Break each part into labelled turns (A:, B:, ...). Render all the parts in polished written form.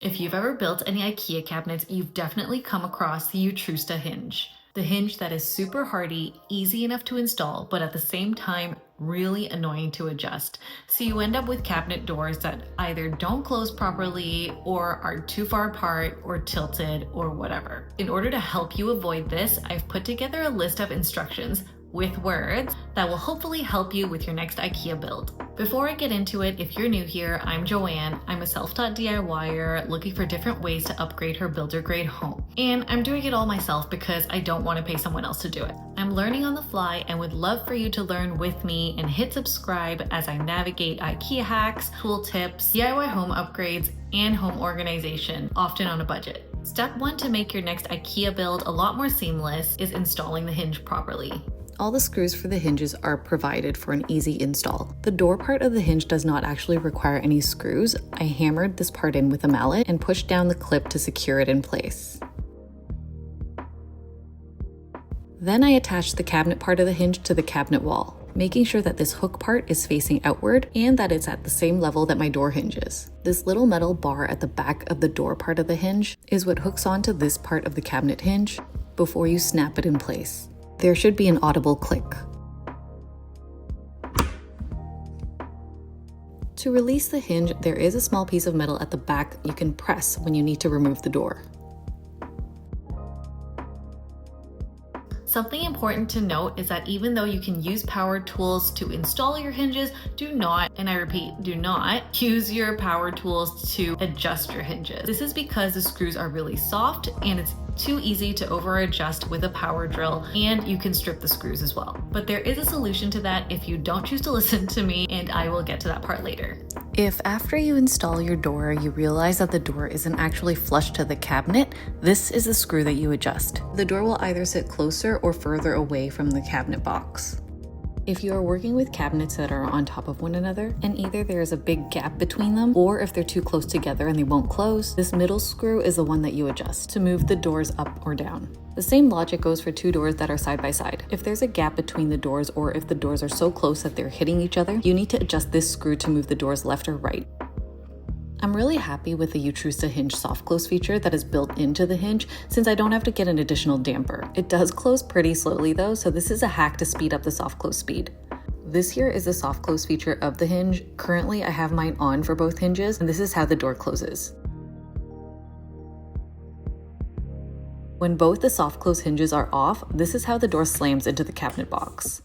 A: If you've ever built any IKEA cabinets, you've definitely come across the Utrusta Hinge. The hinge that is super hardy, easy enough to install, but at the same time, really annoying to adjust. So you end up with cabinet doors that either don't close properly or are too far apart or tilted or whatever. In order to help you avoid this, I've put together a list of instructions with words that will hopefully help you with your next IKEA build. Before I get into it, if you're new here, I'm Joanne. I'm a self-taught DIYer looking for different ways to upgrade her builder grade home. And I'm doing it all myself because I don't want to pay someone else to do it. I'm learning on the fly and would love for you to learn with me and hit subscribe as I navigate IKEA hacks, tool tips, DIY home upgrades, and home organization, often on a budget. Step 1 to make your next IKEA build a lot more seamless is installing the hinge properly.
B: All the screws for the hinges are provided for an easy install. The door part of the hinge does not actually require any screws. I hammered this part in with a mallet and pushed down the clip to secure it in place. Then I attached the cabinet part of the hinge to the cabinet wall, making sure that this hook part is facing outward and that it's at the same level that my door hinge is. This little metal bar at the back of the door part of the hinge is what hooks onto this part of the cabinet hinge before you snap it in place. There should be an audible click. To release the hinge, there is a small piece of metal at the back you can press when you need to remove the door.
A: Something important to note is that even though you can use power tools to install your hinges, do not, and I repeat, do not use your power tools to adjust your hinges. This is because the screws are really soft and it's too easy to over adjust with a power drill, and you can strip the screws as well. But there is a solution to that if you don't choose to listen to me, and I will get to that part later.
B: If after you install your door, you realize that the door isn't actually flush to the cabinet, this is the screw that you adjust. The door will either sit closer or further away from the cabinet box. If you are working with cabinets that are on top of one another, and either there is a big gap between them, or if they're too close together and they won't close, this middle screw is the one that you adjust to move the doors up or down. The same logic goes for two doors that are side by side. If there's a gap between the doors, or if the doors are so close that they're hitting each other, you need to adjust this screw to move the doors left or right. I'm really happy with the Utrusta Hinge soft close feature that is built into the hinge since I don't have to get an additional damper. It does close pretty slowly though, so this is a hack to speed up the soft close speed. This here is the soft close feature of the hinge. Currently I have mine on for both hinges, and this is how the door closes. When both the soft close hinges are off, this is how the door slams into the cabinet box.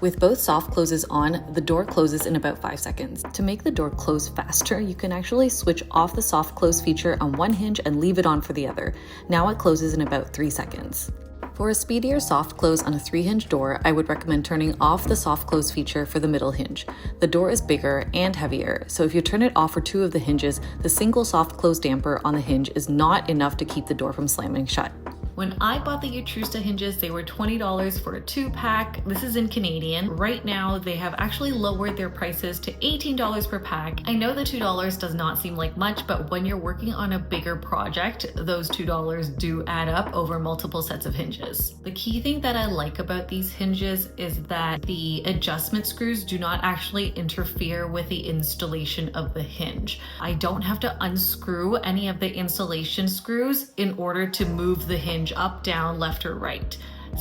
B: With both soft closes on, the door closes in about 5 seconds. To make the door close faster, you can actually switch off the soft close feature on one hinge and leave it on for the other. Now it closes in about 3 seconds. For a speedier soft close on a 3-hinge door, I would recommend turning off the soft close feature for the middle hinge. The door is bigger and heavier, so if you turn it off for 2 of the hinges, the single soft close damper on the hinge is not enough to keep the door from slamming shut.
A: When I bought the Utrusta hinges, they were $20 for a 2-pack. This is in Canadian. Right now, they have actually lowered their prices to $18 per pack. I know the $2 does not seem like much, but when you're working on a bigger project, those $2 do add up over multiple sets of hinges. The key thing that I like about these hinges is that the adjustment screws do not actually interfere with the installation of the hinge. I don't have to unscrew any of the installation screws in order to move the hinge up, down, left, or right.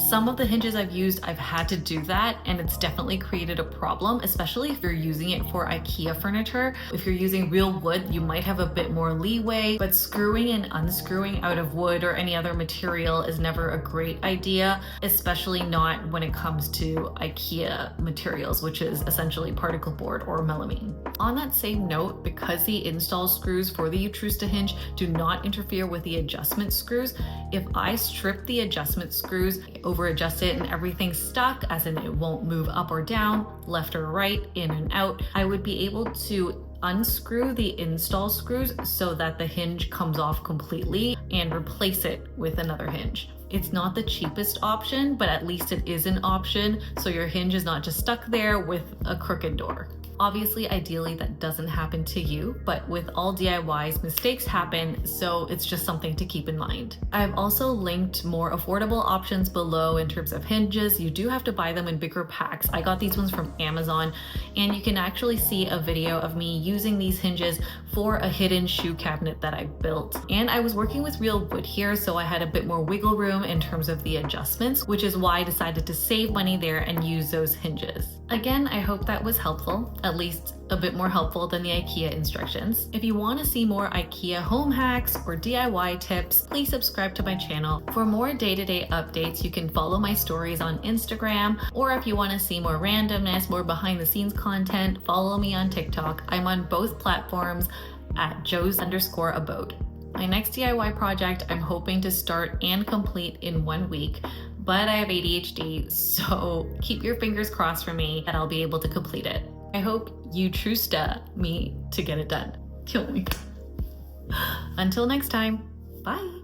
A: Some of the hinges I've used, I've had to do that, and it's definitely created a problem, especially if you're using it for IKEA furniture. If you're using real wood, you might have a bit more leeway, but screwing and unscrewing out of wood or any other material is never a great idea, especially not when it comes to IKEA materials, which is essentially particle board or melamine. On that same note, because the install screws for the Utrusta hinge do not interfere with the adjustment screws, if I strip the adjustment screws, over adjust it, and everything's stuck, as in it won't move up or down, left or right, in and out, I would be able to unscrew the install screws so that the hinge comes off completely and replace it with another hinge. It's not the cheapest option, but at least it is an option, so your hinge is not just stuck there with a crooked door. Obviously, ideally that doesn't happen to you, but with all DIYs, mistakes happen, so it's just something to keep in mind. I've also linked more affordable options below in terms of hinges. You do have to buy them in bigger packs. I got these ones from Amazon, and you can actually see a video of me using these hinges for a hidden shoe cabinet that I built. And I was working with real wood here, so I had a bit more wiggle room in terms of the adjustments, which is why I decided to save money there and use those hinges. Again, I hope that was helpful, at least a bit more helpful than the IKEA instructions. If you want to see more IKEA home hacks or DIY tips, please subscribe to my channel. For more day-to-day updates, you can follow my stories on Instagram, or if you want to see more randomness, more behind-the-scenes content, follow me on TikTok. I'm on both platforms at joes_abode. My next DIY project I'm hoping to start and complete in 1 week, but I have ADHD, so keep your fingers crossed for me that I'll be able to complete it. I hope you Utrusta me to get it done. Kill me. Until next time, bye.